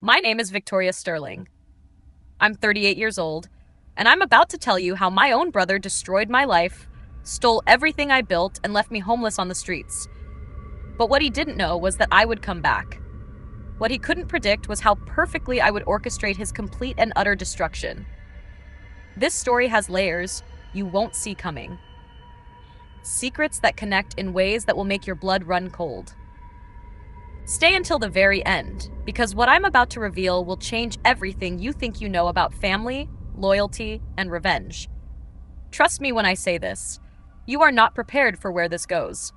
My name is Victoria Sterling. I'm 38 years old, and I'm about to tell you how my own brother destroyed my life, stole everything I built, and left me homeless on the streets. But what he didn't know was that I would come back. What he couldn't predict was how perfectly I would orchestrate his complete and utter destruction. This story has layers you won't see coming. Secrets that connect in ways that will make your blood run cold. Stay until the very end, because what I'm about to reveal will change everything you think you know about family, loyalty, and revenge. Trust me when I say this. You are not prepared for where this goes.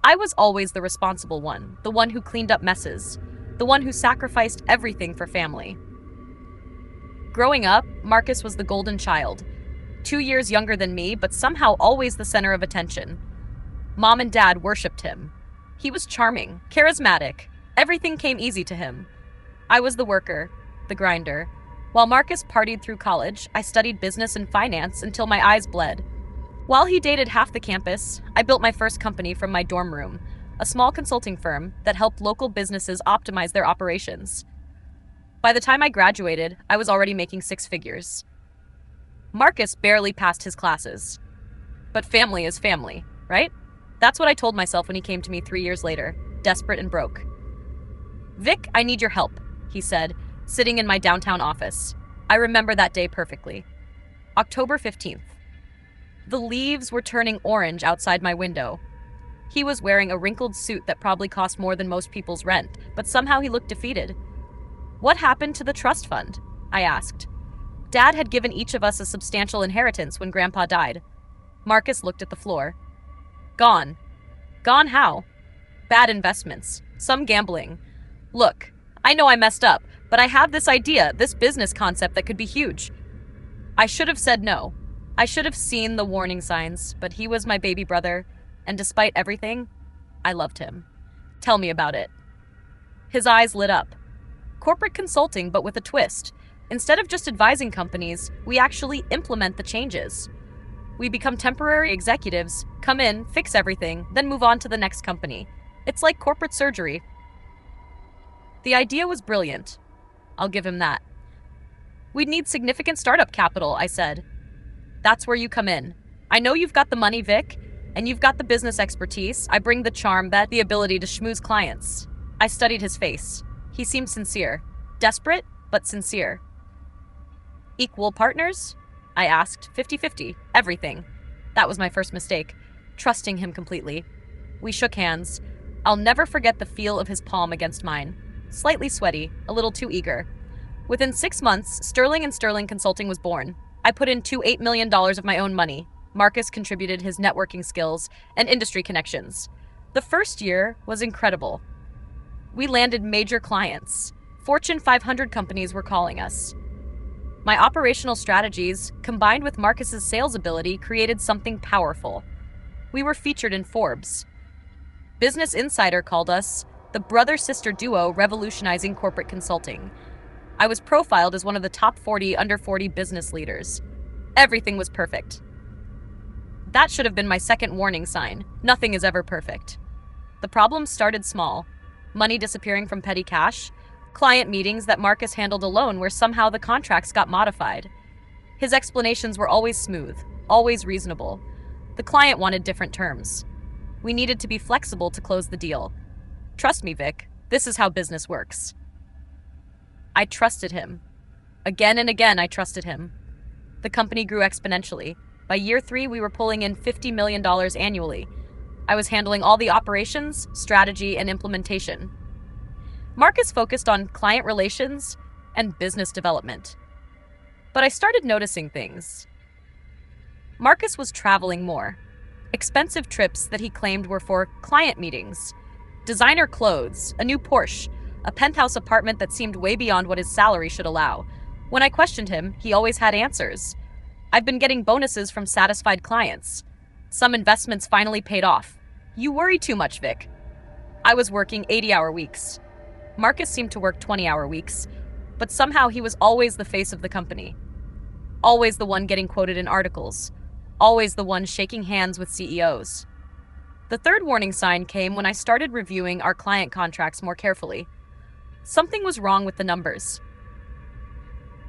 I was always the responsible one, the one who cleaned up messes, the one who sacrificed everything for family. Growing up, Marcus was the golden child, 2 years younger than me, but somehow always the center of attention. Mom and Dad worshipped him. He was charming, charismatic. Everything came easy to him. I was the worker, the grinder. While Marcus partied through college, I studied business and finance until my eyes bled. While he dated half the campus, I built my first company from my dorm room, a small consulting firm that helped local businesses optimize their operations. By the time I graduated, I was already making six figures. Marcus barely passed his classes. But family is family, right? That's what I told myself when he came to me 3 years later, desperate and broke. Vic, I need your help, he said, sitting in my downtown office. I remember that day perfectly. October 15th. The leaves were turning orange outside my window. He was wearing a wrinkled suit that probably cost more than most people's rent, but somehow he looked defeated. What happened to the trust fund? I asked. Dad had given each of us a substantial inheritance when Grandpa died. Marcus looked at the floor. Gone. Gone how? Bad investments. Some gambling. Look, I know I messed up, but I have this idea, this business concept that could be huge. I should have said no. I should have seen the warning signs, but he was my baby brother, and despite everything, I loved him. Tell me about it. His eyes lit up. Corporate consulting, but with a twist. Instead of just advising companies, we actually implement the changes. We become temporary executives, come in, fix everything, then move on to the next company. It's like corporate surgery. The idea was brilliant. I'll give him that. We'd need significant startup capital, I said. That's where you come in. I know you've got the money, Vic, and you've got the business expertise. I bring the charm, the ability to schmooze clients. I studied his face. He seemed sincere. Desperate, but sincere. Equal partners? I asked. 50-50. Everything. That was my first mistake. Trusting him completely. We shook hands. I'll never forget the feel of his palm against mine. Slightly sweaty, a little too eager. Within 6 months, Sterling and Sterling Consulting was born. I put in $8 million of my own money. Marcus contributed his networking skills and industry connections. The first year was incredible. We landed major clients. Fortune 500 companies were calling us. My operational strategies, combined with Marcus's sales ability, created something powerful. We were featured in Forbes. Business Insider called us the brother-sister duo revolutionizing corporate consulting. I was profiled as one of the top 40 under 40 business leaders. Everything was perfect. That should have been my second warning sign. Nothing is ever perfect. The problems started small. Money disappearing from petty cash, client meetings that Marcus handled alone where somehow the contracts got modified. His explanations were always smooth, always reasonable. The client wanted different terms. We needed to be flexible to close the deal. Trust me, Vic, this is how business works. I trusted him. Again and again, I trusted him. The company grew exponentially. By year 3, we were pulling in $50 million annually. I was handling all the operations, strategy, and implementation. Marcus focused on client relations and business development. But I started noticing things. Marcus was traveling more. Expensive trips that he claimed were for client meetings. Designer clothes, a new Porsche, a penthouse apartment that seemed way beyond what his salary should allow. When I questioned him, he always had answers. I've been getting bonuses from satisfied clients. Some investments finally paid off. You worry too much, Vic. I was working 80-hour weeks. Marcus seemed to work 20-hour weeks, but somehow he was always the face of the company. Always the one getting quoted in articles. Always the one shaking hands with CEOs. The third warning sign came when I started reviewing our client contracts more carefully. Something was wrong with the numbers.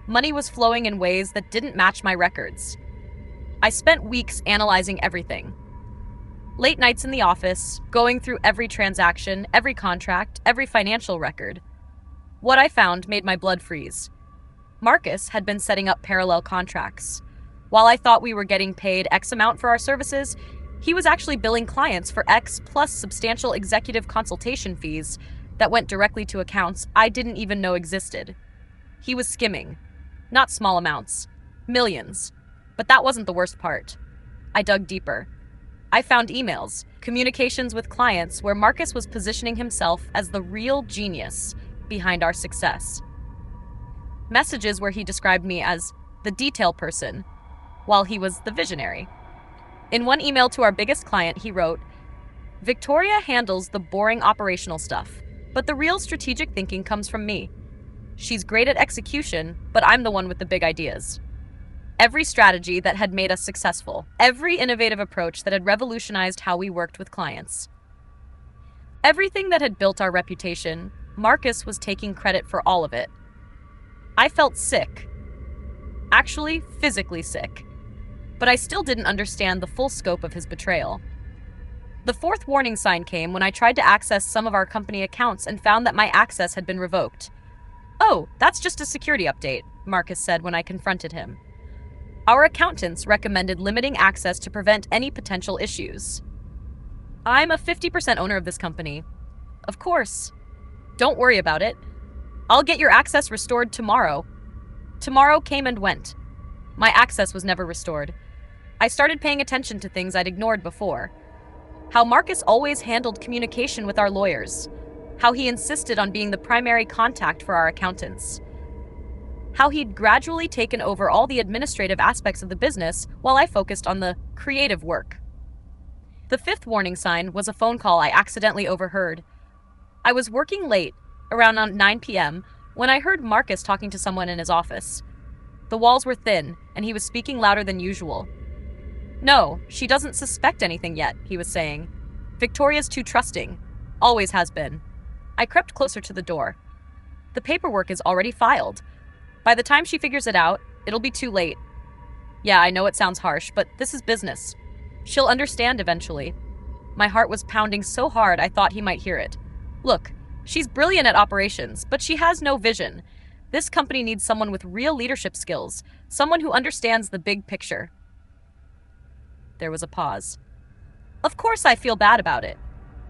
Money was flowing in ways that didn't match my records. I spent weeks analyzing everything. Late nights in the office, going through every transaction, every contract, every financial record. What I found made my blood freeze. Marcus had been setting up parallel contracts. While I thought we were getting paid X amount for our services, he was actually billing clients for X plus substantial executive consultation fees that went directly to accounts I didn't even know existed. He was skimming. Not small amounts. Millions. But that wasn't the worst part. I dug deeper. I found emails, communications with clients where Marcus was positioning himself as the real genius behind our success. Messages where he described me as the detail person, while he was the visionary. In one email to our biggest client, he wrote, "Victoria handles the boring operational stuff, but the real strategic thinking comes from me. She's great at execution, but I'm the one with the big ideas." Every strategy that had made us successful, every innovative approach that had revolutionized how we worked with clients. Everything that had built our reputation, Marcus was taking credit for all of it. I felt sick. Actually, physically sick. But I still didn't understand the full scope of his betrayal. The fourth warning sign came when I tried to access some of our company accounts and found that my access had been revoked. "Oh, that's just a security update," Marcus said when I confronted him. "Our accountants recommended limiting access to prevent any potential issues." "I'm a 50% owner of this company." "Of course. Don't worry about it. I'll get your access restored tomorrow." Tomorrow came and went. My access was never restored. I started paying attention to things I'd ignored before. How Marcus always handled communication with our lawyers. How he insisted on being the primary contact for our accountants. How he'd gradually taken over all the administrative aspects of the business while I focused on the creative work. The fifth warning sign was a phone call I accidentally overheard. I was working late, around 9 p.m., when I heard Marcus talking to someone in his office. The walls were thin, and he was speaking louder than usual. "No, she doesn't suspect anything yet," he was saying. "Victoria's too trusting. Always has been." I crept closer to the door. "The paperwork is already filed. By the time she figures it out, it'll be too late. Yeah, I know it sounds harsh, but this is business. She'll understand eventually." My heart was pounding so hard I thought he might hear it. "Look, she's brilliant at operations, but she has no vision. This company needs someone with real leadership skills, someone who understands the big picture." There was a pause. "Of course I feel bad about it.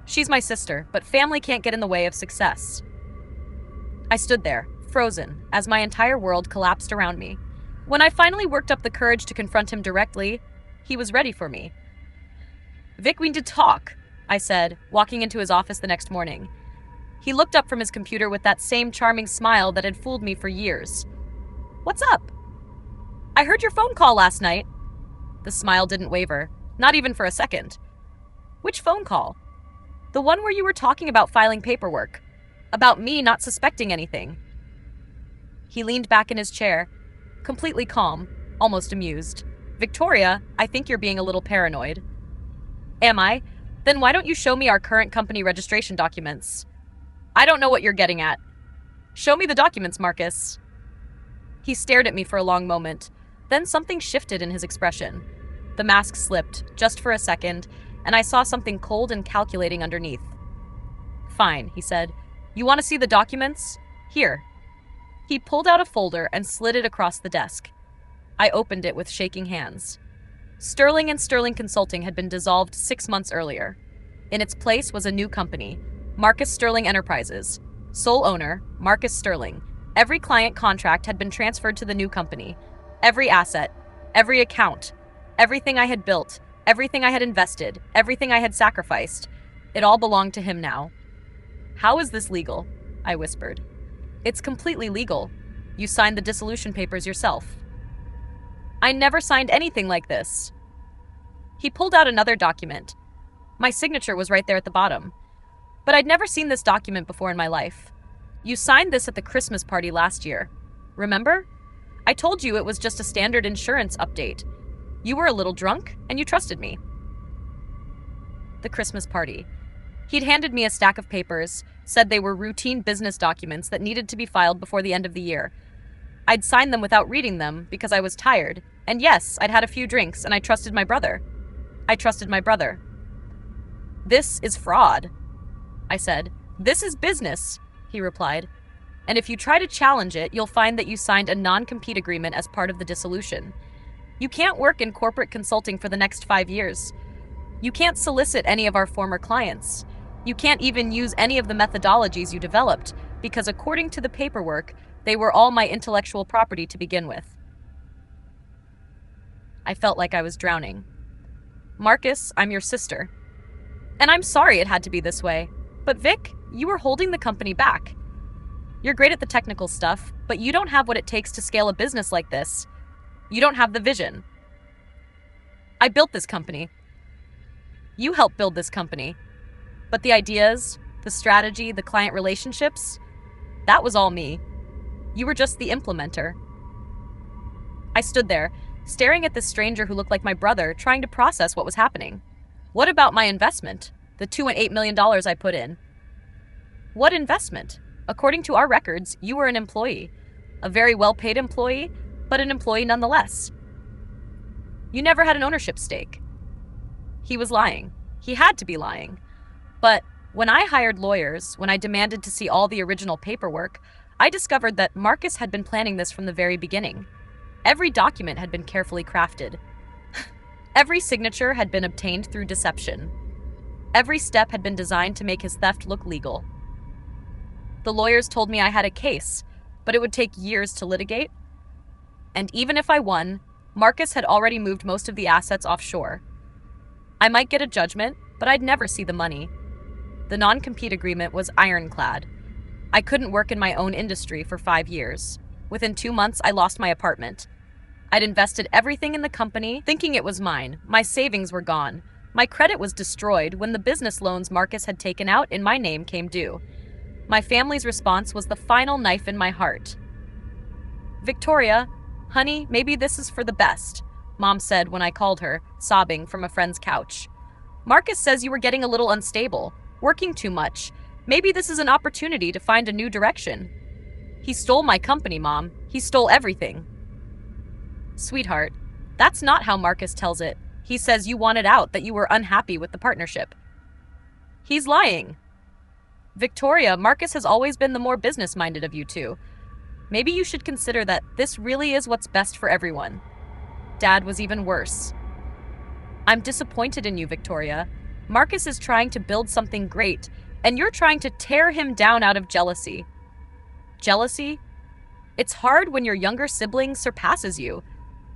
She's my sister, but family can't get in the way of success." I stood there, frozen, as my entire world collapsed around me. When I finally worked up the courage to confront him directly, he was ready for me. "Vic, we need to talk," I said, walking into his office the next morning. He looked up from his computer with that same charming smile that had fooled me for years. "What's up?" "I heard your phone call last night." The smile didn't waver, not even for a second. "Which phone call?" "The one where you were talking about filing paperwork. About me not suspecting anything." He leaned back in his chair, completely calm, almost amused. "Victoria, I think you're being a little paranoid." "Am I? Then why don't you show me our current company registration documents?" "I don't know what you're getting at." "Show me the documents, Marcus." He stared at me for a long moment. Then something shifted in his expression. The mask slipped, just for a second, and I saw something cold and calculating underneath. "Fine," he said. "You want to see the documents? Here." He pulled out a folder and slid it across the desk. I opened it with shaking hands. Sterling and Sterling Consulting had been dissolved 6 months earlier. In its place was a new company, Marcus Sterling Enterprises. Sole owner, Marcus Sterling. Every client contract had been transferred to the new company. Every asset, every account, everything I had built, everything I had invested, everything I had sacrificed. It all belonged to him now. "How is this legal?" I whispered. "It's completely legal. You signed the dissolution papers yourself." "I never signed anything like this." He pulled out another document. My signature was right there at the bottom. But I'd never seen this document before in my life. "You signed this at the Christmas party last year. Remember? I told you it was just a standard insurance update. You were a little drunk, and you trusted me." The Christmas party. He'd handed me a stack of papers, said they were routine business documents that needed to be filed before the end of the year. I'd signed them without reading them because I was tired, and yes, I'd had a few drinks and I trusted my brother. I trusted my brother. "This is fraud," I said. "This is business," he replied. "And if you try to challenge it, you'll find that you signed a non-compete agreement as part of the dissolution. You can't work in corporate consulting for the next 5 years. You can't solicit any of our former clients. You can't even use any of the methodologies you developed because according to the paperwork, they were all my intellectual property to begin with." I felt like I was drowning. "Marcus, I'm your sister. And I'm sorry it had to be this way. But Vic, you were holding the company back. You're great at the technical stuff, but you don't have what it takes to scale a business like this. You don't have the vision. I built this company. You helped build this company. But the ideas, the strategy, the client relationships, that was all me. You were just the implementer." I stood there, staring at this stranger who looked like my brother, trying to process what was happening. What about my investment? The $2.8 million I put in? What investment? According to our records, you were an employee. A very well-paid employee, but an employee nonetheless. You never had an ownership stake. He was lying. He had to be lying. But when I hired lawyers, when I demanded to see all the original paperwork, I discovered that Marcus had been planning this from the very beginning. Every document had been carefully crafted. Every signature had been obtained through deception. Every step had been designed to make his theft look legal. The lawyers told me I had a case, but it would take years to litigate. And even if I won, Marcus had already moved most of the assets offshore. I might get a judgment, but I'd never see the money. The non-compete agreement was ironclad. I couldn't work in my own industry for 5 years. Within 2 months, I lost my apartment. I'd invested everything in the company, thinking it was mine. My savings were gone. My credit was destroyed when the business loans Marcus had taken out in my name came due. My family's response was the final knife in my heart. "Victoria, honey, maybe this is for the best," Mom said when I called her, sobbing from a friend's couch. "Marcus says you were getting a little unstable, working too much. Maybe this is an opportunity to find a new direction." "He stole my company, Mom. He stole everything." "Sweetheart, that's not how Marcus tells it. He says you wanted out, that you were unhappy with the partnership." "He's lying." "Victoria, Marcus has always been the more business-minded of you two. Maybe you should consider that this really is what's best for everyone." Dad was even worse. "I'm disappointed in you, Victoria. Marcus is trying to build something great, and you're trying to tear him down out of jealousy." "Jealousy? It's hard when your younger sibling surpasses you.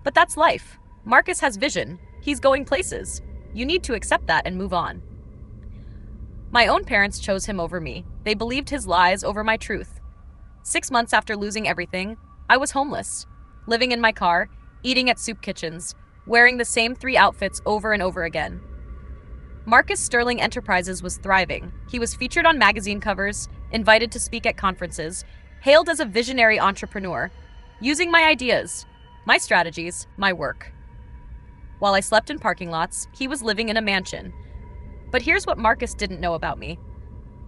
But that's life. Marcus has vision. He's going places. You need to accept that and move on." My own parents chose him over me. They believed his lies over my truth. 6 months after losing everything, I was homeless, living in my car, eating at soup kitchens, wearing the same 3 outfits over and over again. Marcus Sterling Enterprises was thriving. He was featured on magazine covers, invited to speak at conferences, hailed as a visionary entrepreneur, using my ideas, my strategies, my work. While I slept in parking lots, he was living in a mansion. But here's what Marcus didn't know about me.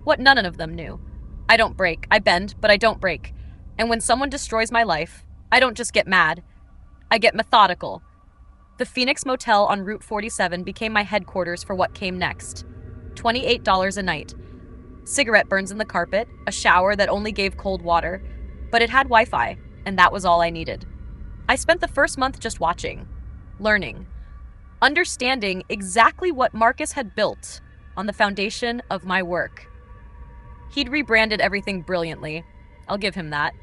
What none of them knew. I don't break. I bend, but I don't break. And when someone destroys my life, I don't just get mad. I get methodical. The Phoenix Motel on Route 47 became my headquarters for what came next. $28 a night. Cigarette burns in the carpet, a shower that only gave cold water, but it had Wi-Fi, and that was all I needed. I spent the first month just watching, learning, understanding exactly what Marcus had built on the foundation of my work. He'd rebranded everything brilliantly. I'll give him that.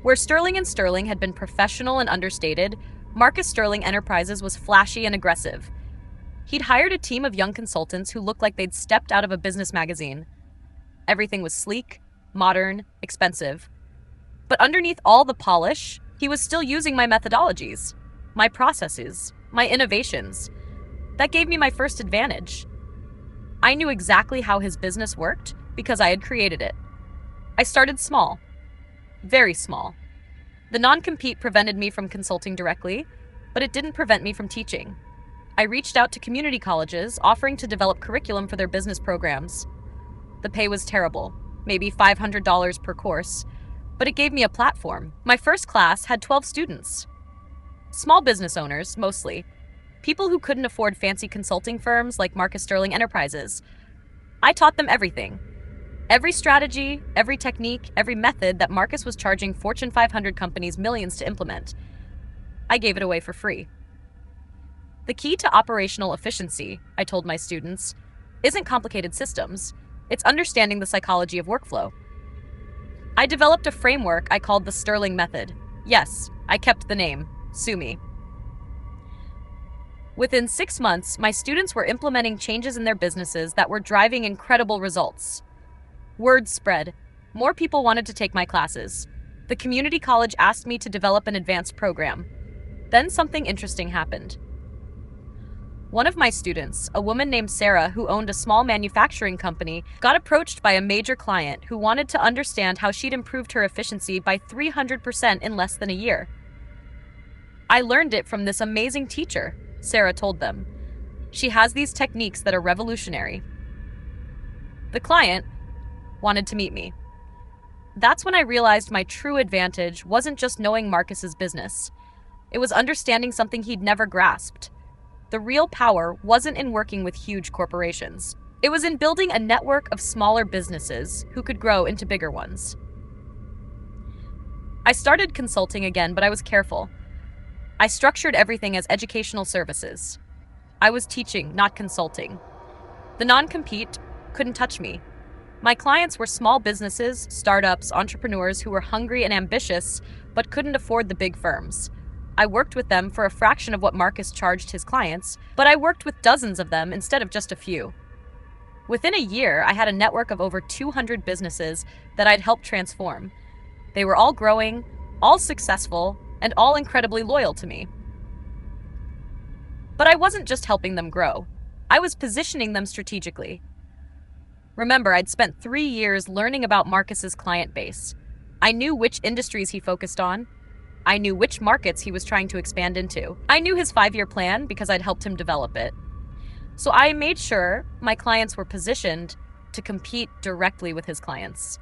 Where Sterling & Sterling had been professional and understated, Marcus Sterling Enterprises was flashy and aggressive. He'd hired a team of young consultants who looked like they'd stepped out of a business magazine. Everything was sleek, modern, expensive. But underneath all the polish, he was still using my methodologies, my processes, my innovations. That gave me my first advantage. I knew exactly how his business worked because I had created it. I started small, very small. The non-compete prevented me from consulting directly, but it didn't prevent me from teaching. I reached out to community colleges, offering to develop curriculum for their business programs. The pay was terrible, maybe $500 per course, but it gave me a platform. My first class had 12 students. Small business owners, mostly. People who couldn't afford fancy consulting firms like Marcus Sterling Enterprises. I taught them everything. Every strategy, every technique, every method that Marcus was charging Fortune 500 companies millions to implement. I gave it away for free. The key to operational efficiency, I told my students, isn't complicated systems. It's understanding the psychology of workflow. I developed a framework I called the Sterling Method. Yes, I kept the name. Sue me. Within 6 months, my students were implementing changes in their businesses that were driving incredible results. Word spread. More people wanted to take my classes. The community college asked me to develop an advanced program. Then something interesting happened. One of my students, a woman named Sarah who owned a small manufacturing company, got approached by a major client who wanted to understand how she'd improved her efficiency by 300% in less than a year. I learned it from this amazing teacher, Sarah told them. She has these techniques that are revolutionary. The client wanted to meet me. That's when I realized my true advantage wasn't just knowing Marcus's business. It was understanding something he'd never grasped. The real power wasn't in working with huge corporations. It was in building a network of smaller businesses who could grow into bigger ones. I started consulting again, but I was careful. I structured everything as educational services. I was teaching, not consulting. The non-compete couldn't touch me. My clients were small businesses, startups, entrepreneurs who were hungry and ambitious, but couldn't afford the big firms. I worked with them for a fraction of what Marcus charged his clients, but I worked with dozens of them instead of just a few. Within a year, I had a network of over 200 businesses that I'd helped transform. They were all growing, all successful, and all incredibly loyal to me. But I wasn't just helping them grow. I was positioning them strategically. Remember, I'd spent 3 years learning about Marcus's client base. I knew which industries he focused on. I knew which markets he was trying to expand into. I knew his 5-year plan because I'd helped him develop it. So I made sure my clients were positioned to compete directly with his clients.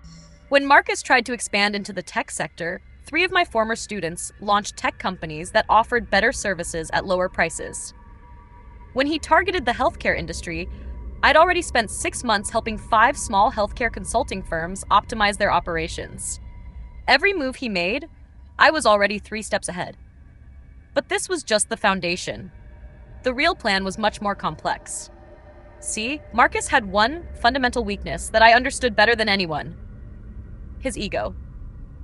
When Marcus tried to expand into the tech sector, 3 of my former students launched tech companies that offered better services at lower prices. When he targeted the healthcare industry, I'd already spent 6 months helping 5 small healthcare consulting firms optimize their operations. Every move he made, I was already 3 steps ahead. But this was just the foundation. The real plan was much more complex. See, Marcus had one fundamental weakness that I understood better than anyone: his ego.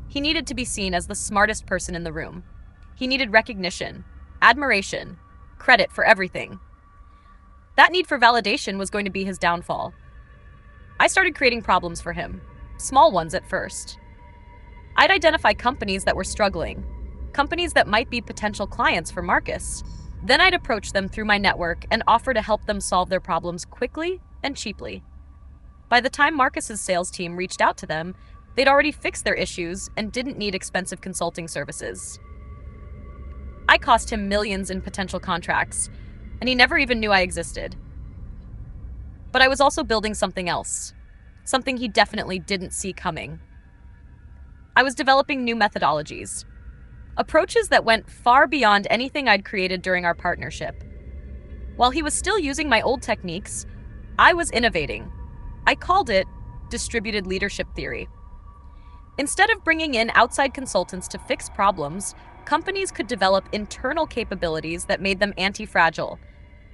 He needed to be seen as the smartest person in the room. He needed recognition, admiration, credit for everything. That need for validation was going to be his downfall. I started creating problems for him, small ones at first. I'd identify companies that were struggling, companies that might be potential clients for Marcus. Then I'd approach them through my network and offer to help them solve their problems quickly and cheaply. By the time Marcus's sales team reached out to them, they'd already fixed their issues and didn't need expensive consulting services. I cost him millions in potential contracts, and he never even knew I existed. But I was also building something else, something he definitely didn't see coming. I was developing new methodologies, approaches that went far beyond anything I'd created during our partnership. While he was still using my old techniques, I was innovating. I called it distributed leadership theory. Instead of bringing in outside consultants to fix problems, companies could develop internal capabilities that made them anti-fragile,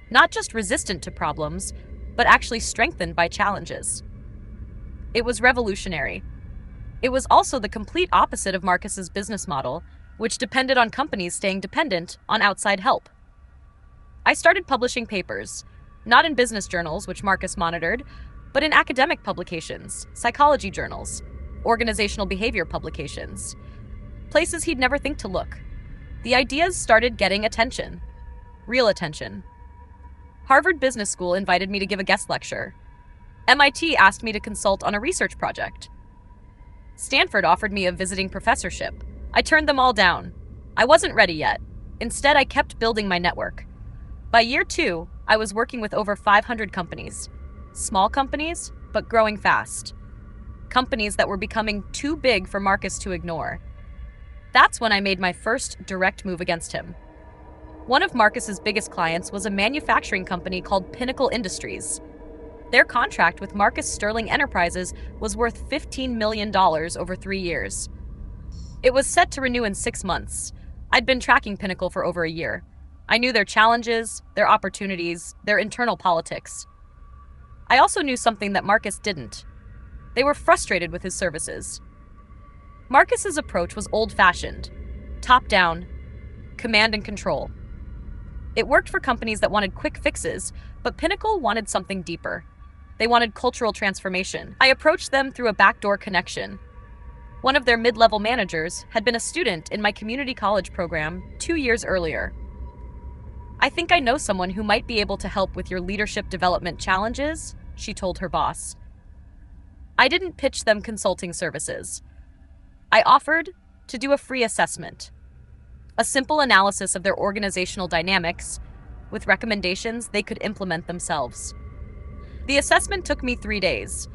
not just resistant to problems, but actually strengthened by challenges. It was revolutionary. It was also the complete opposite of Marcus's business model, which depended on companies staying dependent on outside help. I started publishing papers, not in business journals, which Marcus monitored, but in academic publications, psychology journals, organizational behavior publications, places he'd never think to look. The ideas started getting attention, real attention. Harvard Business School invited me to give a guest lecture. MIT asked me to consult on a research project. Stanford offered me a visiting professorship. I turned them all down. I wasn't ready yet. Instead, I kept building my network. By year 2, I was working with over 500 companies. Small companies, but growing fast. Companies that were becoming too big for Marcus to ignore. That's when I made my first direct move against him. One of Marcus's biggest clients was a manufacturing company called Pinnacle Industries. Their contract with Marcus Sterling Enterprises was worth $15 million over 3 years. It was set to renew in 6 months. I'd been tracking Pinnacle for over a year. I knew their challenges, their opportunities, their internal politics. I also knew something that Marcus didn't. They were frustrated with his services. Marcus's approach was old-fashioned, top-down, command and control. It worked for companies that wanted quick fixes, but Pinnacle wanted something deeper. They wanted cultural transformation. I approached them through a backdoor connection. One of their mid-level managers had been a student in my community college program 2 years earlier. "I think I know someone who might be able to help with your leadership development challenges," she told her boss. I didn't pitch them consulting services. I offered to do a free assessment, a simple analysis of their organizational dynamics, with recommendations they could implement themselves. The assessment took me 3 days.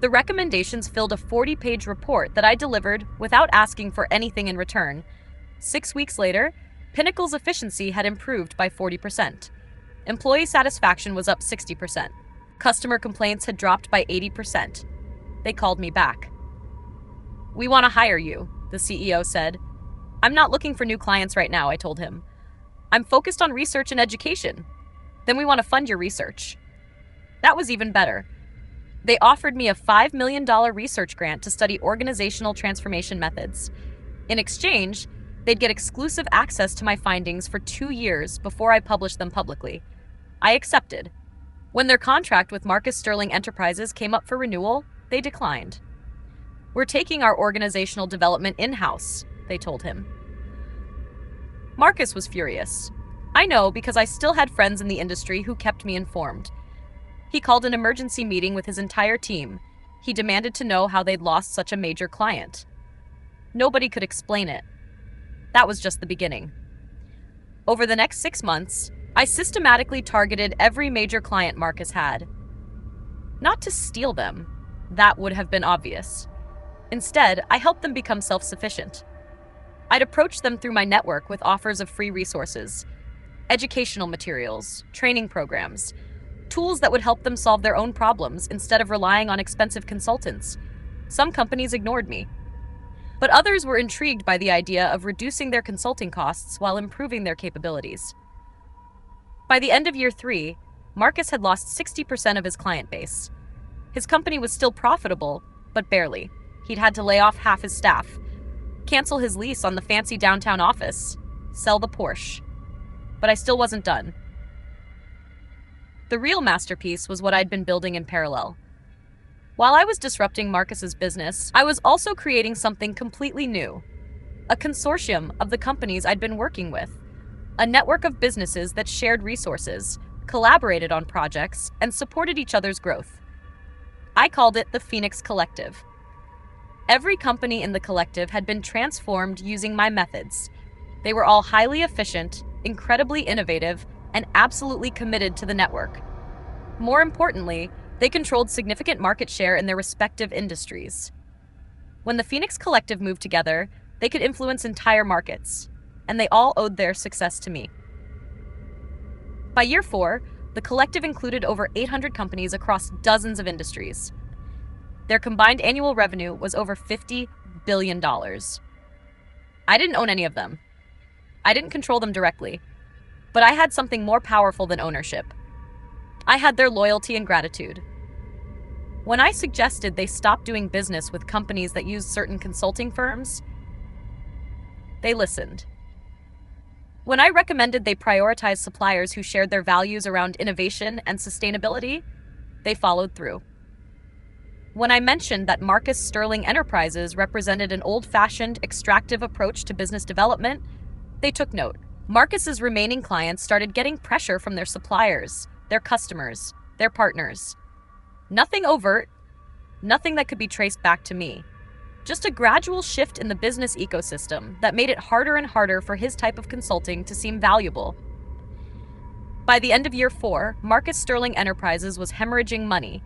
The recommendations filled a 40-page report that I delivered without asking for anything in return. 6 weeks later, Pinnacle's efficiency had improved by 40%. Employee satisfaction was up 60%. Customer complaints had dropped by 80%. They called me back. "We want to hire you," the CEO said. "I'm not looking for new clients right now," I told him. "I'm focused on research and education." "Then we want to fund your research." That was even better. They offered me a $5 million research grant to study organizational transformation methods. In exchange, they'd get exclusive access to my findings for 2 years before I published them publicly. I accepted. When their contract with Marcus Sterling Enterprises came up for renewal, they declined. "We're taking our organizational development in-house," they told him. Marcus was furious. I know because I still had friends in the industry who kept me informed. He called an emergency meeting with his entire team. He demanded to know how they'd lost such a major client. Nobody could explain it. That was just the beginning. Over the next 6 months, I systematically targeted every major client Marcus had. Not to steal them. That would have been obvious. Instead, I helped them become self-sufficient. I'd approach them through my network with offers of free resources, educational materials, training programs, tools that would help them solve their own problems instead of relying on expensive consultants. Some companies ignored me, but others were intrigued by the idea of reducing their consulting costs while improving their capabilities. By the end of year 3, Marcus had lost 60% of his client base. His company was still profitable, but barely. He'd had to lay off half his staff, cancel his lease on the fancy downtown office, sell the Porsche. But I still wasn't done. The real masterpiece was what I'd been building in parallel. While I was disrupting Marcus's business, I was also creating something completely new. A consortium of the companies I'd been working with. A network of businesses that shared resources, collaborated on projects, and supported each other's growth. I called it the Phoenix Collective. Every company in the collective had been transformed using my methods. They were all highly efficient, incredibly innovative, and absolutely committed to the network. More importantly, they controlled significant market share in their respective industries. When the Phoenix Collective moved together, they could influence entire markets, and they all owed their success to me. By year 4, the collective included over 800 companies across dozens of industries. Their combined annual revenue was over $50 billion. I didn't own any of them. I didn't control them directly, but I had something more powerful than ownership. I had their loyalty and gratitude. When I suggested they stop doing business with companies that use certain consulting firms, they listened. When I recommended they prioritize suppliers who shared their values around innovation and sustainability, they followed through. When I mentioned that Marcus Sterling Enterprises represented an old-fashioned, extractive approach to business development, they took note. Marcus's remaining clients started getting pressure from their suppliers, their customers, their partners. Nothing overt, nothing that could be traced back to me. Just a gradual shift in the business ecosystem that made it harder and harder for his type of consulting to seem valuable. By the end of year 4, Marcus Sterling Enterprises was hemorrhaging money.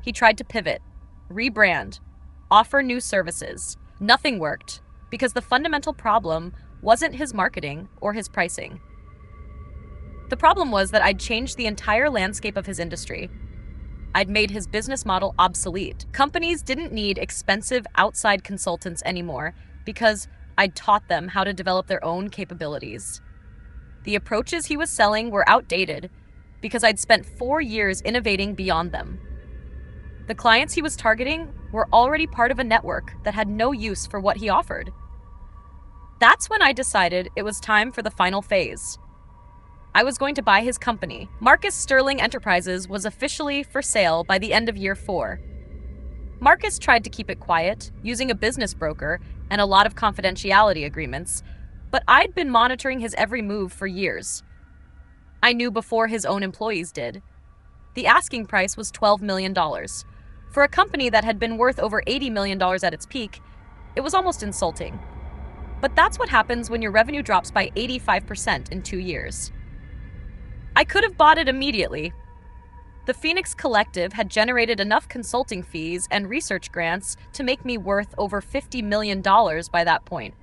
He tried to pivot, rebrand, offer new services. Nothing worked because the fundamental problem wasn't his marketing or his pricing. The problem was that I'd changed the entire landscape of his industry. I'd made his business model obsolete. Companies didn't need expensive outside consultants anymore because I'd taught them how to develop their own capabilities. The approaches he was selling were outdated because I'd spent 4 years innovating beyond them. The clients he was targeting were already part of a network that had no use for what he offered. That's when I decided it was time for the final phase. I was going to buy his company. Marcus Sterling Enterprises was officially for sale by the end of year 4. Marcus tried to keep it quiet, using a business broker and a lot of confidentiality agreements, but I'd been monitoring his every move for years. I knew before his own employees did. The asking price was $12 million. For a company that had been worth over $80 million at its peak, it was almost insulting. But that's what happens when your revenue drops by 85% in 2 years. I could have bought it immediately. The Phoenix Collective had generated enough consulting fees and research grants to make me worth over $50 million by that point.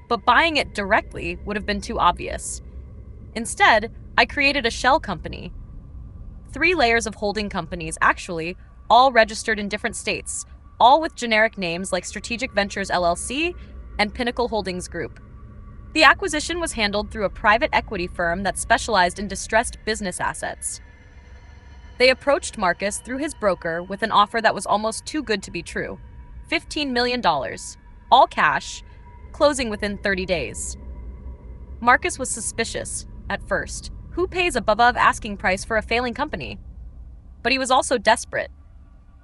But buying it directly would have been too obvious. Instead, I created a shell company. 3 layers of holding companies, actually, all registered in different states, all with generic names like Strategic Ventures LLC and Pinnacle Holdings Group. The acquisition was handled through a private equity firm that specialized in distressed business assets. They approached Marcus through his broker with an offer that was almost too good to be true. $15 million, all cash, closing within 30 days. Marcus was suspicious at first. Who pays above asking price for a failing company? But he was also desperate.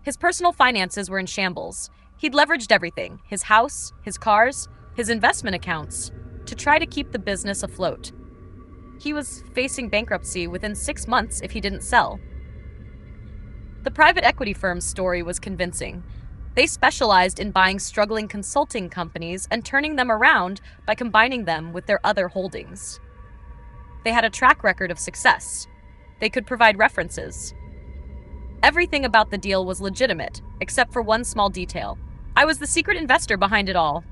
His personal finances were in shambles. He'd leveraged everything, his house, his cars, his investment accounts, to try to keep the business afloat. He was facing bankruptcy within 6 months if he didn't sell. The private equity firm's story was convincing. They specialized in buying struggling consulting companies and turning them around by combining them with their other holdings. They had a track record of success. They could provide references. Everything about the deal was legitimate, except for one small detail. I was the secret investor behind it all.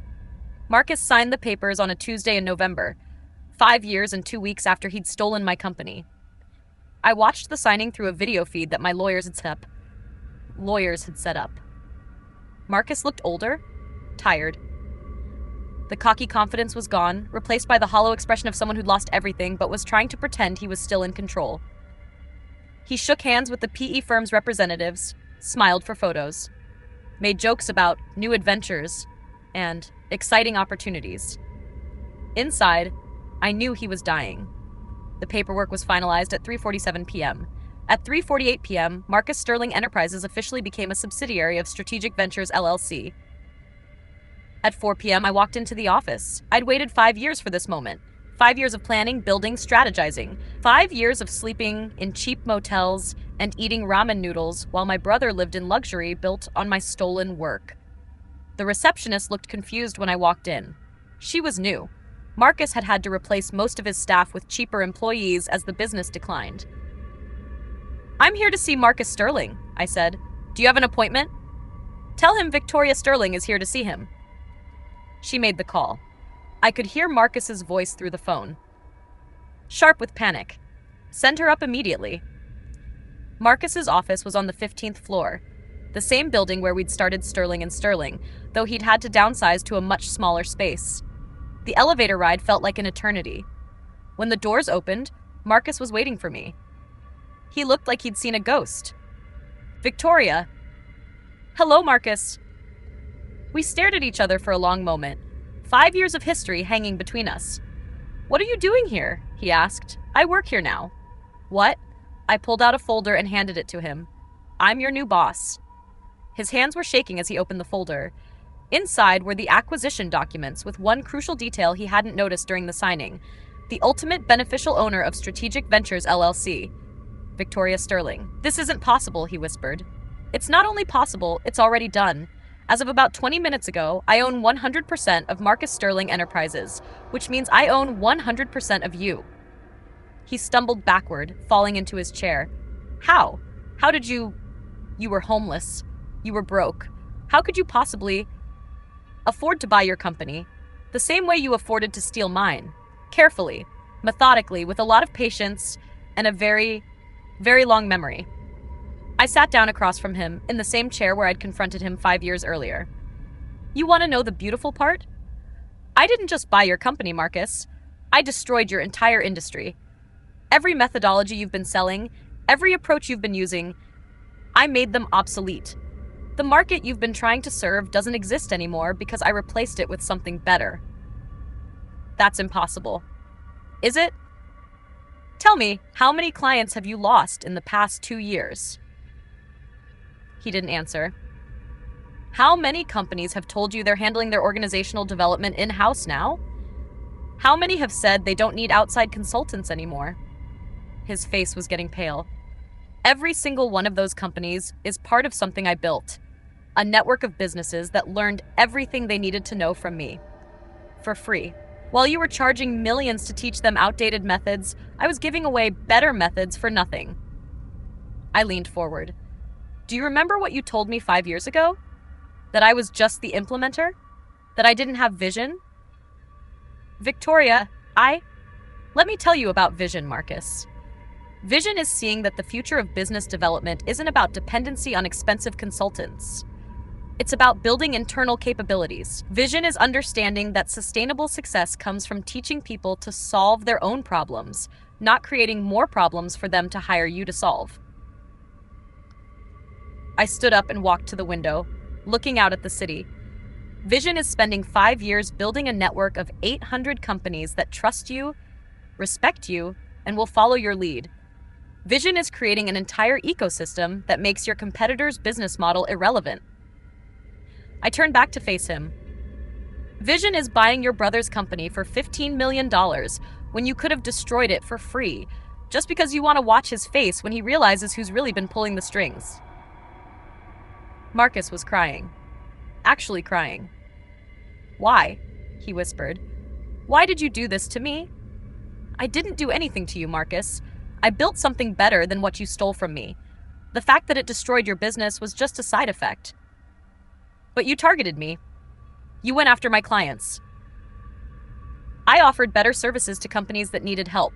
Marcus signed the papers on a Tuesday in November, 5 years and 2 weeks after he'd stolen my company. I watched the signing through a video feed that my lawyers had set up. Marcus looked older, tired. The cocky confidence was gone, replaced by the hollow expression of someone who'd lost everything but was trying to pretend he was still in control. He shook hands with the PE firm's representatives, smiled for photos, made jokes about new adventures and exciting opportunities. Inside, I knew he was dying. The paperwork was finalized at 3:47 p.m. At 3:48 p.m., Marcus Sterling Enterprises officially became a subsidiary of Strategic Ventures LLC. At 4 p.m., I walked into the office. I'd waited 5 years for this moment. 5 years of planning, building, strategizing. 5 years of sleeping in cheap motels and eating ramen noodles while my brother lived in luxury built on my stolen work. The receptionist looked confused when I walked in. She was new. Marcus had had to replace most of his staff with cheaper employees as the business declined. "I'm here to see Marcus Sterling," I said. "Do you have an appointment?" "Tell him Victoria Sterling is here to see him." She made the call. I could hear Marcus's voice through the phone. Sharp with panic. "Send her up immediately." Marcus's office was on the 15th floor, the same building where we'd started Sterling & Sterling, though he'd had to downsize to a much smaller space. The elevator ride felt like an eternity. When the doors opened, Marcus was waiting for me. He looked like he'd seen a ghost. "Victoria." "Hello, Marcus." We stared at each other for a long moment, 5 years of history hanging between us. "What are you doing here?" he asked. "I work here now." "What?" I pulled out a folder and handed it to him. "I'm your new boss." His hands were shaking as he opened the folder. Inside were the acquisition documents with one crucial detail he hadn't noticed during the signing: the ultimate beneficial owner of Strategic Ventures LLC, Victoria Sterling. "This isn't possible," he whispered. "It's not only possible, it's already done. As of about 20 minutes ago, I own 100% of Marcus Sterling Enterprises, which means I own 100% of you." He stumbled backward, falling into his chair. How? How did you... You were homeless. You were broke. How could you possibly afford to buy your company the same way you afforded to steal mine? Carefully, methodically, with a lot of patience and a very, very long memory. I sat down across from him in the same chair where I'd confronted him 5 years earlier. You want to know the beautiful part? I didn't just buy your company, Marcus. I destroyed your entire industry. Every methodology you've been selling, every approach you've been using, I made them obsolete. The market you've been trying to serve doesn't exist anymore because I replaced it with something better. That's impossible. Is it? Tell me, how many clients have you lost in the past 2 years? He didn't answer. How many companies have told you they're handling their organizational development in-house now? How many have said they don't need outside consultants anymore? His face was getting pale. Every single one of those companies is part of something I built. A network of businesses that learned everything they needed to know from me. For free. While you were charging millions to teach them outdated methods, I was giving away better methods for nothing. I leaned forward. Do you remember what you told me 5 years ago? That I was just the implementer? That I didn't have vision? Victoria, Let me tell you about vision, Marcus. Vision is seeing that the future of business development isn't about dependency on expensive consultants. It's about building internal capabilities. Vision is understanding that sustainable success comes from teaching people to solve their own problems, not creating more problems for them to hire you to solve. I stood up and walked to the window, looking out at the city. Vision is spending 5 years building a network of 800 companies that trust you, respect you, and will follow your lead. Vision is creating an entire ecosystem that makes your competitor's business model irrelevant. I turned back to face him. Vision is buying your brother's company for $15 million when you could have destroyed it for free, just because you want to watch his face when he realizes who's really been pulling the strings. Marcus was crying. Actually crying. Why? He whispered. Why did you do this to me? I didn't do anything to you, Marcus. I built something better than what you stole from me. The fact that it destroyed your business was just a side effect. But you targeted me. You went after my clients. I offered better services to companies that needed help.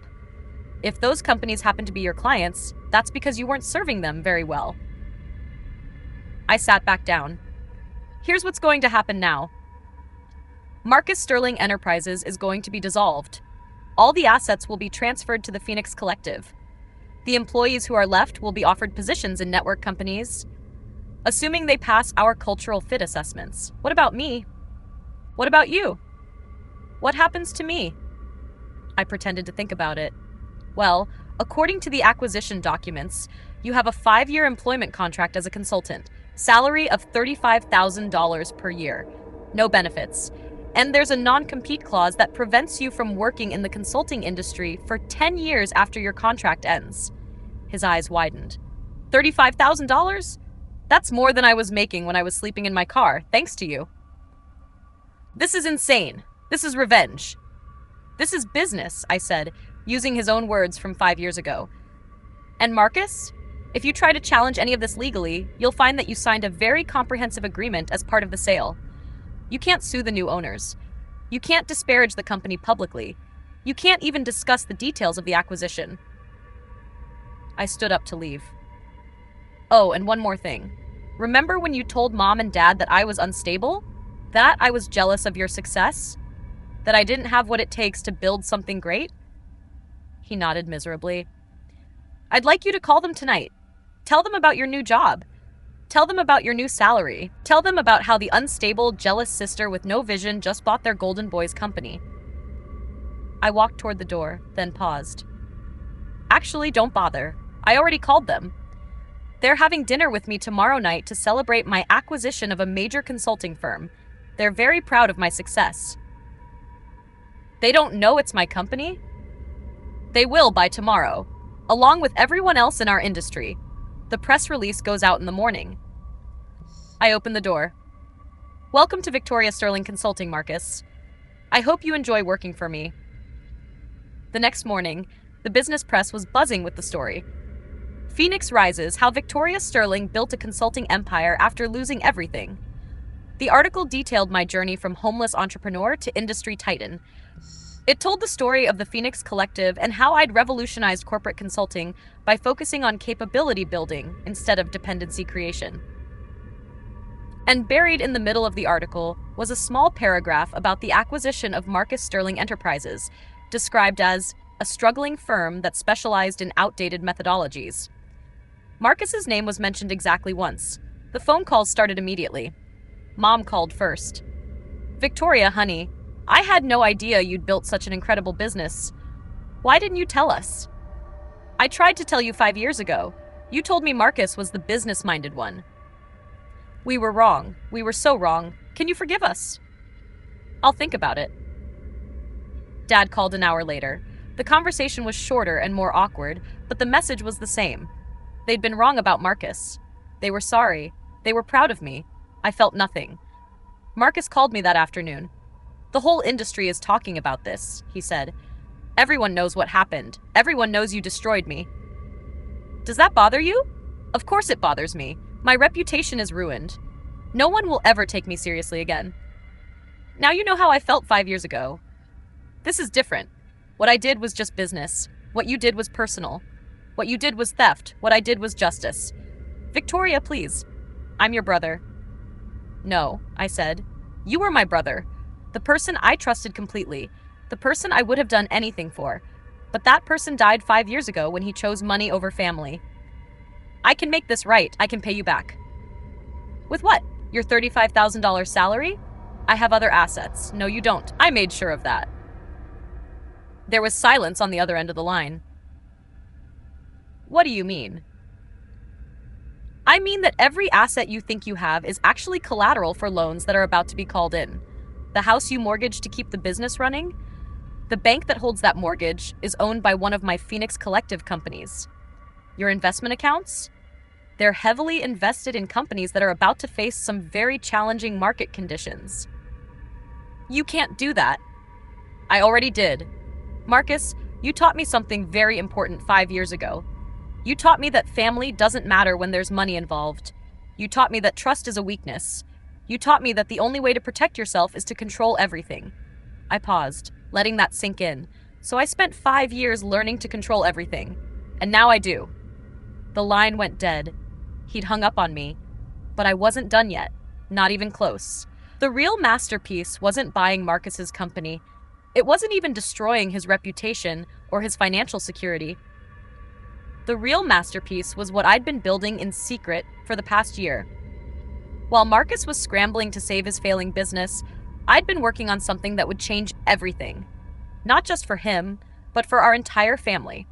If those companies happened to be your clients, that's because you weren't serving them very well. I sat back down. Here's what's going to happen now. Marcus Sterling Enterprises is going to be dissolved. All the assets will be transferred to the Phoenix Collective. The employees who are left will be offered positions in network companies, assuming they pass our cultural fit assessments. What about me? What about you? What happens to me? I pretended to think about it. Well, according to the acquisition documents, you have a 5-year employment contract as a consultant, salary of $35,000 per year, no benefits. And there's a non-compete clause that prevents you from working in the consulting industry for 10 years after your contract ends. His eyes widened. $35,000? That's more than I was making when I was sleeping in my car, thanks to you. This is insane. This is revenge. This is business, I said, using his own words from 5 years ago. And Marcus, if you try to challenge any of this legally, you'll find that you signed a very comprehensive agreement as part of the sale. You can't sue the new owners. You can't disparage the company publicly. You can't even discuss the details of the acquisition. I stood up to leave. Oh, and one more thing. Remember when you told Mom and Dad that I was unstable? That I was jealous of your success? That I didn't have what it takes to build something great? He nodded miserably. I'd like you to call them tonight. Tell them about your new job. Tell them about your new salary. Tell them about how the unstable, jealous sister with no vision just bought their Golden Boys company. I walked toward the door, then paused. Actually, don't bother. I already called them. They're having dinner with me tomorrow night to celebrate my acquisition of a major consulting firm. They're very proud of my success. They don't know it's my company? They will by tomorrow, along with everyone else in our industry. The press release goes out in the morning. I opened the door. Welcome to Victoria Sterling Consulting, Marcus. I hope you enjoy working for me. The next morning, The business press was buzzing with the story. Phoenix Rises: How Victoria Sterling Built a Consulting Empire After Losing Everything. The article detailed my journey from homeless entrepreneur to industry titan. It told the story of the Phoenix Collective and how I'd revolutionized corporate consulting by focusing on capability building instead of dependency creation. And buried in the middle of the article was a small paragraph about the acquisition of Marcus Sterling Enterprises, described as a struggling firm that specialized in outdated methodologies. Marcus's name was mentioned exactly once. The phone calls started immediately. Mom called first. "Victoria, honey, I had no idea you'd built such an incredible business. Why didn't you tell us? I tried to tell you 5 years ago. You told me Marcus was the business-minded one. We were wrong. We were so wrong. Can you forgive us?" "I'll think about it." Dad called an hour later. The conversation was shorter and more awkward, but the message was the same. They'd been wrong about Marcus. They were sorry. They were proud of me. I felt nothing. Marcus called me that afternoon. "The whole industry is talking about this," he said. "Everyone knows what happened. Everyone knows you destroyed me." "Does that bother you?" "Of course it bothers me. My reputation is ruined. No one will ever take me seriously again. Now you know how I felt 5 years ago. This is different. What I did was just business. What you did was personal. What you did was theft. What I did was justice. Victoria, please. I'm your brother." "No," I said. "You were my brother. The person I trusted completely. The person I would have done anything for. But that person died 5 years ago when he chose money over family. I can make this right. I can pay you back." "With what? Your $35,000 salary?" "I have other assets." "No, you don't. I made sure of that." There was silence on the other end of the line. "What do you mean?" "I mean that every asset you think you have is actually collateral for loans that are about to be called in. The house you mortgaged to keep the business running? The bank that holds that mortgage is owned by one of my Phoenix Collective companies. Your investment accounts? They're heavily invested in companies that are about to face some very challenging market conditions. You can't do that." "I already did. Marcus, you taught me something very important 5 years ago. You taught me that family doesn't matter when there's money involved. You taught me that trust is a weakness. You taught me that the only way to protect yourself is to control everything." I paused, letting that sink in. So I spent 5 years learning to control everything. And now I do. The line went dead. He'd hung up on me. But I wasn't done yet. Not even close. The real masterpiece wasn't buying Marcus's company. It wasn't even destroying his reputation or his financial security. The real masterpiece was what I'd been building in secret for the past year. While Marcus was scrambling to save his failing business, I'd been working on something that would change everything. Not just for him, but for our entire family.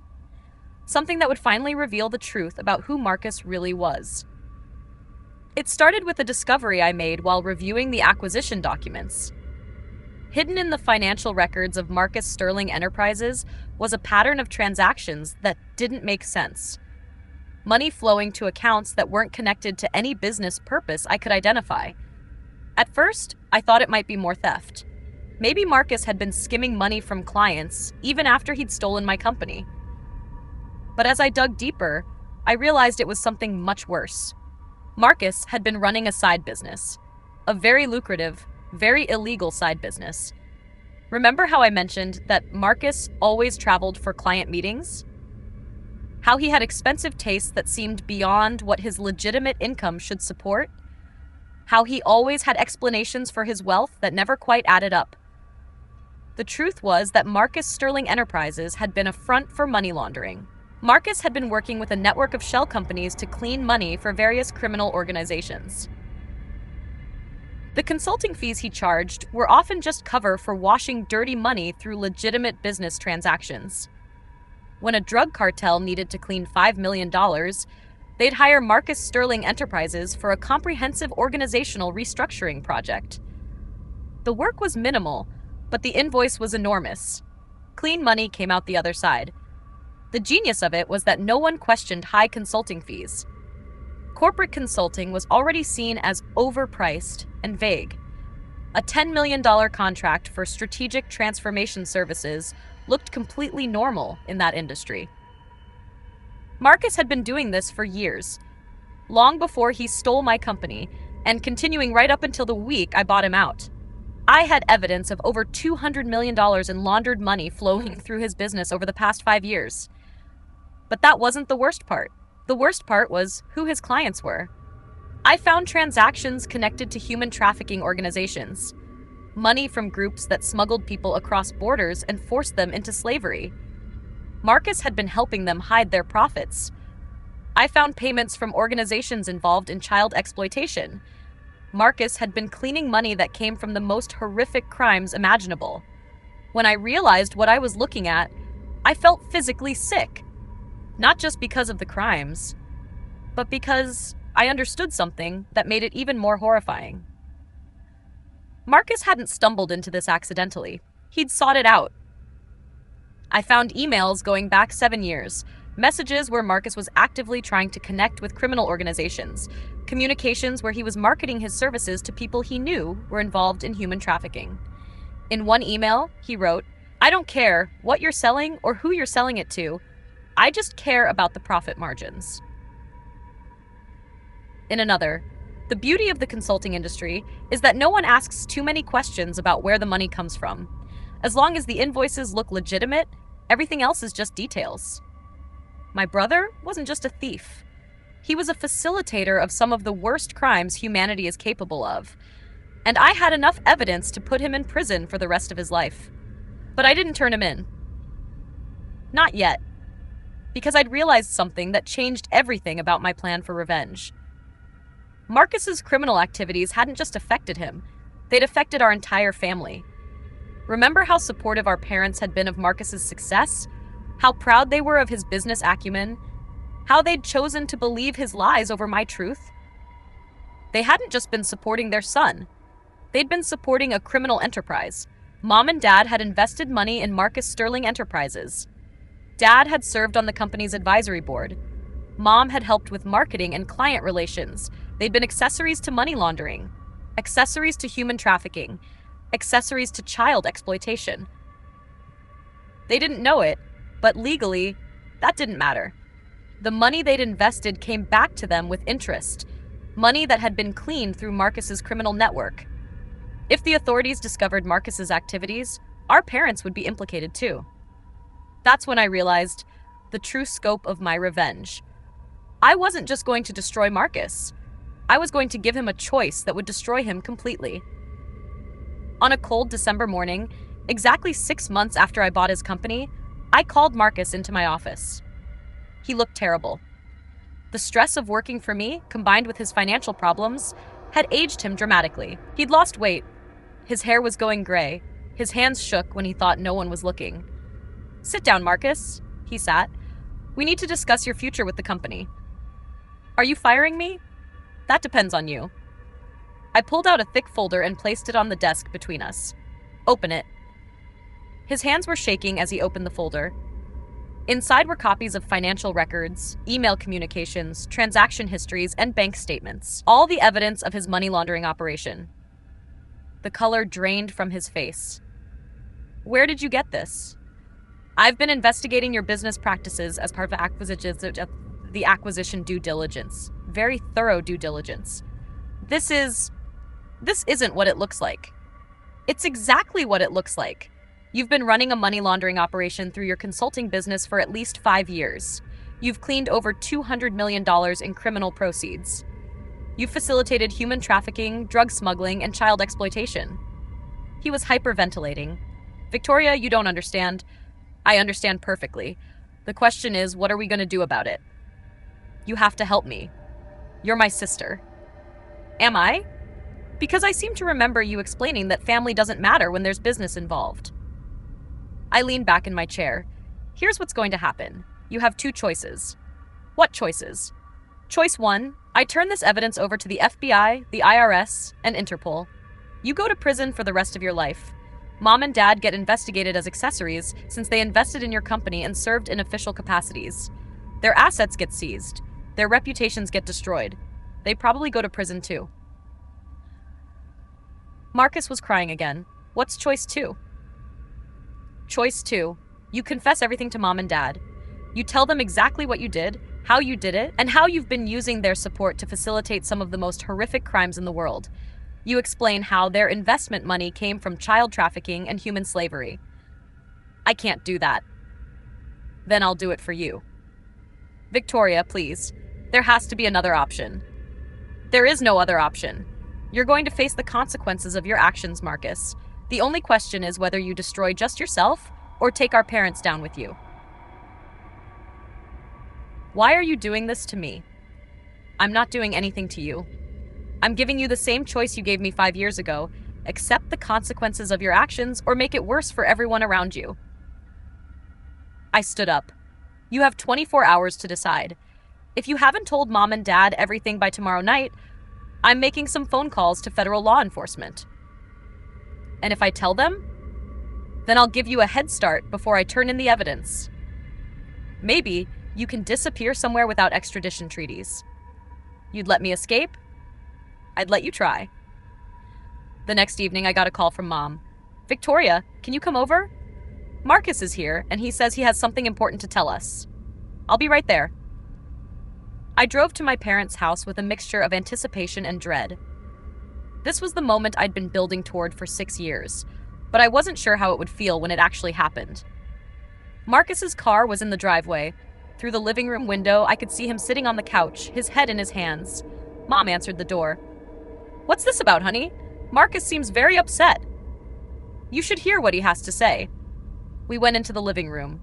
Something that would finally reveal the truth about who Marcus really was. It started with a discovery I made while reviewing the acquisition documents. Hidden in the financial records of Marcus Sterling Enterprises was a pattern of transactions that didn't make sense. Money flowing to accounts that weren't connected to any business purpose I could identify. At first, I thought it might be more theft. Maybe Marcus had been skimming money from clients even after he'd stolen my company. But as I dug deeper, I realized it was something much worse. Marcus had been running a side business. A very lucrative, very illegal side business. Remember how I mentioned that Marcus always traveled for client meetings? How he had expensive tastes that seemed beyond what his legitimate income should support? How he always had explanations for his wealth that never quite added up? The truth was that Marcus Sterling Enterprises had been a front for money laundering. Marcus had been working with a network of shell companies to clean money for various criminal organizations. The consulting fees he charged were often just cover for washing dirty money through legitimate business transactions. When a drug cartel needed to clean $5 million, they'd hire Marcus Sterling Enterprises for a comprehensive organizational restructuring project. The work was minimal, but the invoice was enormous. Clean money came out the other side. The genius of it was that no one questioned high consulting fees. Corporate consulting was already seen as overpriced and vague. A $10 million contract for strategic transformation services looked completely normal in that industry. Marcus had been doing this for years, long before he stole my company, and continuing right up until the week I bought him out. I had evidence of over $200 million in laundered money flowing through his business over the past 5 years. But that wasn't the worst part. The worst part was who his clients were. I found transactions connected to human trafficking organizations, money from groups that smuggled people across borders and forced them into slavery. Marcus had been helping them hide their profits. I found payments from organizations involved in child exploitation. Marcus had been cleaning money that came from the most horrific crimes imaginable. When I realized what I was looking at, I felt physically sick. Not just because of the crimes, but because I understood something that made it even more horrifying. Marcus hadn't stumbled into this accidentally. He'd sought it out. I found emails going back 7 years, messages where Marcus was actively trying to connect with criminal organizations, communications where he was marketing his services to people he knew were involved in human trafficking. In one email, he wrote, "I don't care what you're selling or who you're selling it to. I just care about the profit margins." In another, the beauty of the consulting industry is that no one asks too many questions about where the money comes from. As long as the invoices look legitimate, everything else is just details. My brother wasn't just a thief. He was a facilitator of some of the worst crimes humanity is capable of. And I had enough evidence to put him in prison for the rest of his life. But I didn't turn him in. Not yet. Because I'd realized something that changed everything about my plan for revenge. Marcus's criminal activities hadn't just affected him, they'd affected our entire family. Remember how supportive our parents had been of Marcus's success? How proud they were of his business acumen? How they'd chosen to believe his lies over my truth? They hadn't just been supporting their son. They'd been supporting a criminal enterprise. Mom and Dad had invested money in Marcus Sterling Enterprises. Dad had served on the company's advisory board. Mom had helped with marketing and client relations. They'd been accessories to money laundering, accessories to human trafficking, accessories to child exploitation. They didn't know it, but legally, that didn't matter. The money they'd invested came back to them with interest, money that had been cleaned through Marcus's criminal network. If the authorities discovered Marcus's activities, our parents would be implicated too. That's when I realized the true scope of my revenge. I wasn't just going to destroy Marcus. I was going to give him a choice that would destroy him completely. On a cold December morning, exactly 6 months after I bought his company, I called Marcus into my office. He looked terrible. The stress of working for me, combined with his financial problems, had aged him dramatically. He'd lost weight. His hair was going gray. His hands shook when he thought no one was looking. "Sit down, Marcus," he sat. "We need to discuss your future with the company." "Are you firing me?" "That depends on you." I pulled out a thick folder and placed it on the desk between us. "Open it." His hands were shaking as he opened the folder. Inside were copies of financial records, email communications, transaction histories, and bank statements. All the evidence of his money laundering operation. The color drained from his face. "Where did you get this?" "I've been investigating your business practices as part of the acquisition due diligence. Very thorough due diligence. This isn't what it looks like." "It's exactly what it looks like. You've been running a money laundering operation through your consulting business for at least 5 years. You've cleaned over $200 million in criminal proceeds. You've facilitated human trafficking, drug smuggling, and child exploitation." He was hyperventilating. "Victoria, you don't understand. I understand perfectly. The question is, what are we going to do about it?" "You have to help me. You're my sister." "Am I?" "Because I seem to remember you explaining that family doesn't matter when there's business involved." I leaned back in my chair. "Here's what's going to happen. You have 2 choices." "What choices?" "Choice 1, I turn this evidence over to the FBI, the IRS, and Interpol. You go to prison for the rest of your life. Mom and Dad get investigated as accessories since they invested in your company and served in official capacities. Their assets get seized. Their reputations get destroyed. They probably go to prison too." Marcus was crying again. "What's choice 2?" "Choice 2. You confess everything to mom and dad. You tell them exactly what you did, how you did it, and how you've been using their support to facilitate some of the most horrific crimes in the world. You explain how their investment money came from child trafficking and human slavery. I can't do that. Then I'll do it for you. Victoria, please. There has to be another option. There is no other option. You're going to face the consequences of your actions, Marcus. The only question is whether you destroy just yourself or take our parents down with you. Why are you doing this to me? I'm not doing anything to you. I'm giving you the same choice you gave me 5 years ago. Accept the consequences of your actions or make it worse for everyone around you. I stood up. You have 24 hours to decide. If you haven't told mom and dad everything by tomorrow night, I'm making some phone calls to federal law enforcement. And if I tell them, then I'll give you a head start before I turn in the evidence. Maybe you can disappear somewhere without extradition treaties. You'd let me escape? I'd let you try. The next evening, I got a call from Mom. Victoria, can you come over? Marcus is here, and he says he has something important to tell us. I'll be right there. I drove to my parents' house with a mixture of anticipation and dread. This was the moment I'd been building toward for 6 years, but I wasn't sure how it would feel when it actually happened. Marcus's car was in the driveway. Through the living room window, I could see him sitting on the couch, his head in his hands. Mom answered the door. What's this about, honey? Marcus seems very upset. You should hear what he has to say. We went into the living room.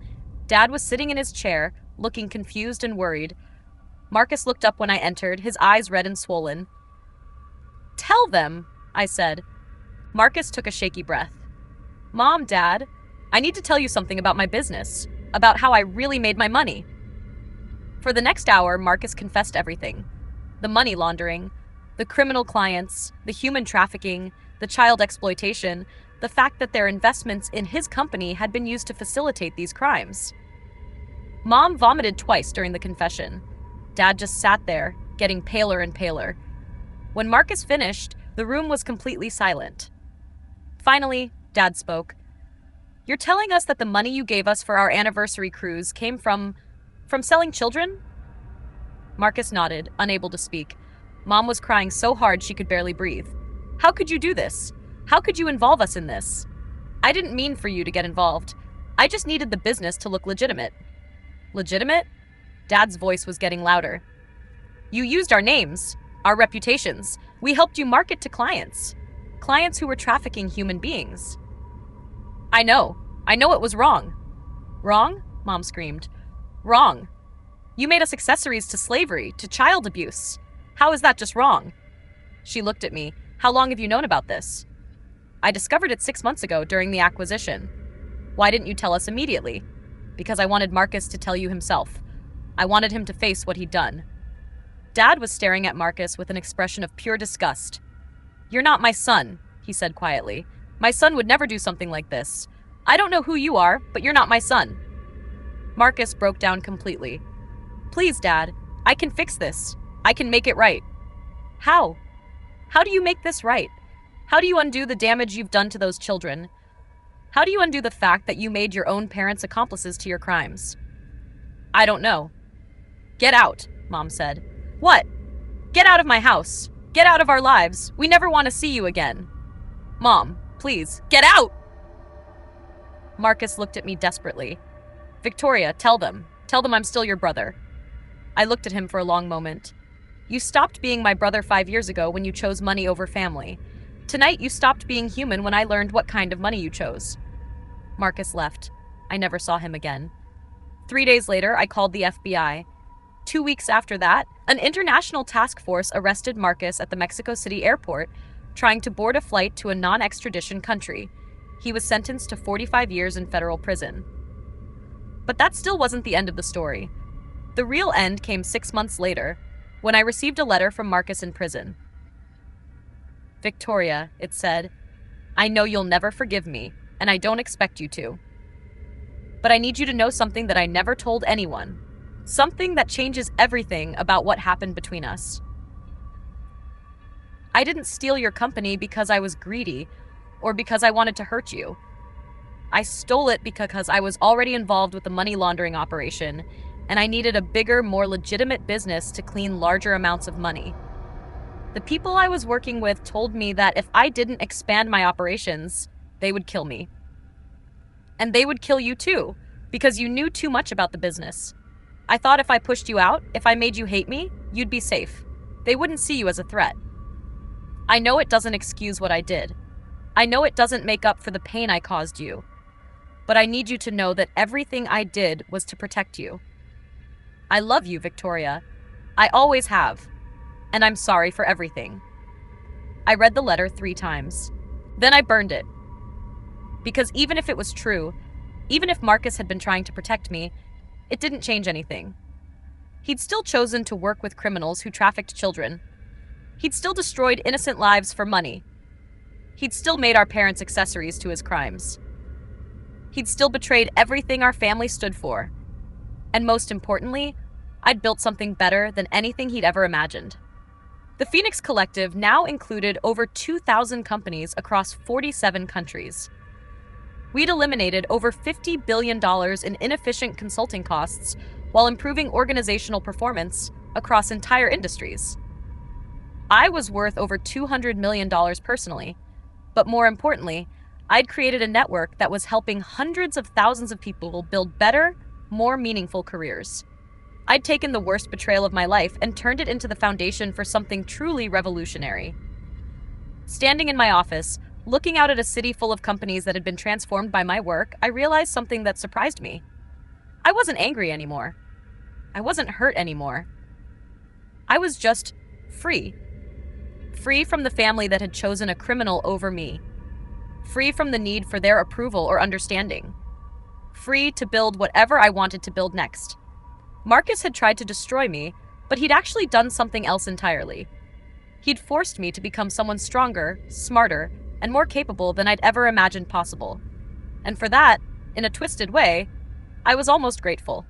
Dad was sitting in his chair, looking confused and worried. Marcus looked up when I entered, his eyes red and swollen. Tell them, I said. Marcus took a shaky breath. Mom, Dad, I need to tell you something about my business, about how I really made my money. For the next hour, Marcus confessed everything. The money laundering, the criminal clients, the human trafficking, the child exploitation, the fact that their investments in his company had been used to facilitate these crimes. Mom vomited twice during the confession. Dad just sat there, getting paler and paler. When Marcus finished, the room was completely silent. Finally, Dad spoke. You're telling us that the money you gave us for our anniversary cruise came from selling children? Marcus nodded, unable to speak. Mom was crying so hard she could barely breathe. How could you do this? How could you involve us in this? I didn't mean for you to get involved. I just needed the business to look legitimate. Legitimate? Dad's voice was getting louder. You used our names, our reputations. We helped you market to clients. Clients who were trafficking human beings. I know it was wrong. Wrong? Mom screamed. Wrong. You made us accessories to slavery, to child abuse. How is that just wrong? She looked at me. How long have you known about this? I discovered it 6 months ago during the acquisition. Why didn't you tell us immediately? Because I wanted Marcus to tell you himself. I wanted him to face what he'd done. Dad was staring at Marcus with an expression of pure disgust. You're not my son, he said quietly. My son would never do something like this. I don't know who you are, but you're not my son. Marcus broke down completely. Please, Dad, I can fix this. I can make it right. How? How do you make this right? How do you undo the damage you've done to those children? How do you undo the fact that you made your own parents accomplices to your crimes? I don't know. Get out, Mom said. What? Get out of my house. Get out of our lives. We never want to see you again. Mom, please, get out! Marcus looked at me desperately. Victoria, tell them. Tell them I'm still your brother. I looked at him for a long moment. You stopped being my brother 5 years ago when you chose money over family. Tonight you stopped being human when I learned what kind of money you chose. Marcus left. I never saw him again. 3 days later, I called the FBI. 2 weeks after that, an international task force arrested Marcus at the Mexico City airport, trying to board a flight to a non-extradition country. He was sentenced to 45 years in federal prison. But that still wasn't the end of the story. The real end came 6 months later, when I received a letter from Marcus in prison. Victoria, it said, I know you'll never forgive me, and I don't expect you to. But I need you to know something that I never told anyone. Something that changes everything about what happened between us. I didn't steal your company because I was greedy or because I wanted to hurt you. I stole it because I was already involved with the money laundering operation, and I needed a bigger, more legitimate business to clean larger amounts of money. The people I was working with told me that if I didn't expand my operations, they would kill me. And they would kill you too, because you knew too much about the business. I thought if I pushed you out, if I made you hate me, you'd be safe. They wouldn't see you as a threat. I know it doesn't excuse what I did. I know it doesn't make up for the pain I caused you. But I need you to know that everything I did was to protect you. I love you, Victoria. I always have. And I'm sorry for everything. I read the letter 3 times. Then I burned it. Because even if it was true, even if Marcus had been trying to protect me, it didn't change anything. He'd still chosen to work with criminals who trafficked children. He'd still destroyed innocent lives for money. He'd still made our parents accessories to his crimes. He'd still betrayed everything our family stood for. And most importantly, I'd built something better than anything he'd ever imagined. The Phoenix Collective now included over 2,000 companies across 47 countries. We'd eliminated over $50 billion in inefficient consulting costs while improving organizational performance across entire industries. I was worth over $200 million personally, but more importantly, I'd created a network that was helping hundreds of thousands of people build better, more meaningful careers. I'd taken the worst betrayal of my life and turned it into the foundation for something truly revolutionary. Standing in my office, looking out at a city full of companies that had been transformed by my work, I realized something that surprised me. I wasn't angry anymore. I wasn't hurt anymore. I was just free. Free from the family that had chosen a criminal over me. Free from the need for their approval or understanding. Free to build whatever I wanted to build next. Marcus had tried to destroy me, but he'd actually done something else entirely. He'd forced me to become someone stronger, smarter, and more capable than I'd ever imagined possible. And for that, in a twisted way, I was almost grateful.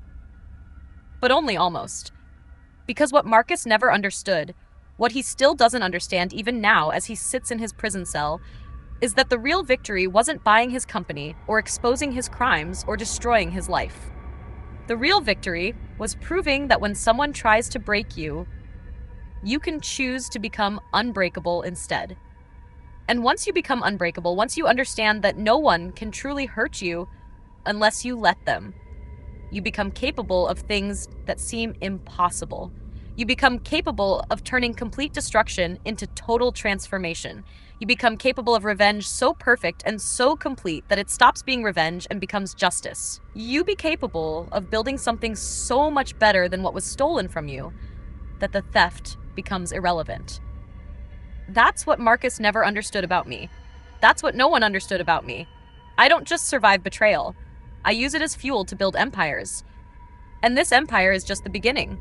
But only almost. Because what Marcus never understood, what he still doesn't understand even now as he sits in his prison cell, is that the real victory wasn't buying his company or exposing his crimes or destroying his life. The real victory was proving that when someone tries to break you, you can choose to become unbreakable instead. And once you become unbreakable, once you understand that no one can truly hurt you unless you let them, you become capable of things that seem impossible. You become capable of turning complete destruction into total transformation. You become capable of revenge so perfect and so complete that it stops being revenge and becomes justice. You be capable of building something so much better than what was stolen from you that the theft becomes irrelevant. That's what Marcus never understood about me. That's what no one understood about me. I don't just survive betrayal. I use it as fuel to build empires. And this empire is just the beginning.